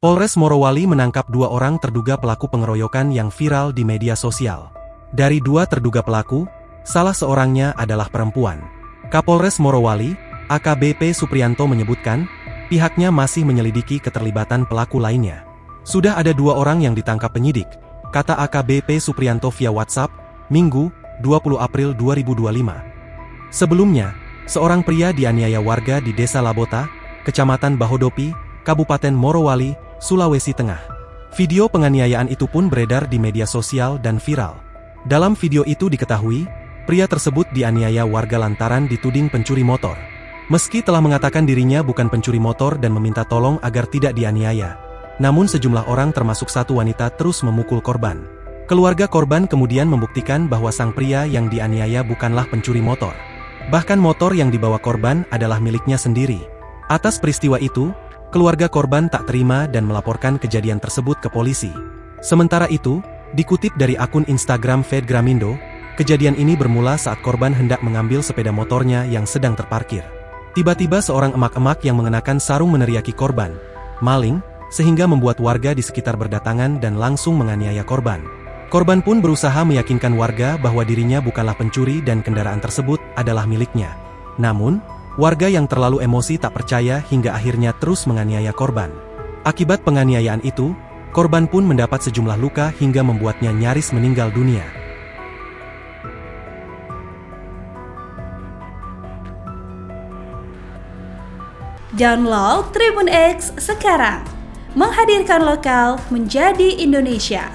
Polres Morowali menangkap 2 orang terduga pelaku pengeroyokan yang viral di media sosial. Dari 2 terduga pelaku, salah seorangnya adalah perempuan. Kapolres Morowali, AKBP Supriyanto menyebutkan, pihaknya masih menyelidiki keterlibatan pelaku lainnya. Sudah ada 2 orang yang ditangkap penyidik, kata AKBP Supriyanto via WhatsApp, Minggu, 20 April 2025. Sebelumnya, seorang pria dianiaya warga di Desa Labota, Kecamatan Bahodopi, Kabupaten Morowali, Sulawesi Tengah. Video penganiayaan itu pun beredar di media sosial dan viral. Dalam video itu diketahui, pria tersebut dianiaya warga lantaran dituding pencuri motor. Meski telah mengatakan dirinya bukan pencuri motor dan meminta tolong agar tidak dianiaya, namun sejumlah orang termasuk 1 wanita terus memukul korban. Keluarga korban kemudian membuktikan bahwa sang pria yang dianiaya bukanlah pencuri motor. Bahkan motor yang dibawa korban adalah miliknya sendiri. Atas peristiwa itu, keluarga korban tak terima dan melaporkan kejadian tersebut ke polisi. Sementara itu, dikutip dari akun Instagram Fedgramindo, kejadian ini bermula saat korban hendak mengambil sepeda motornya yang sedang terparkir. Tiba-tiba seorang emak-emak yang mengenakan sarung meneriaki korban, "Maling!" sehingga membuat warga di sekitar berdatangan dan langsung menganiaya korban. Korban pun berusaha meyakinkan warga bahwa dirinya bukanlah pencuri dan kendaraan tersebut adalah miliknya. Namun, warga yang terlalu emosi tak percaya hingga akhirnya terus menganiaya korban. Akibat penganiayaan itu, korban pun mendapat sejumlah luka hingga membuatnya nyaris meninggal dunia. Download Tribun X sekarang, menghadirkan lokal menjadi Indonesia.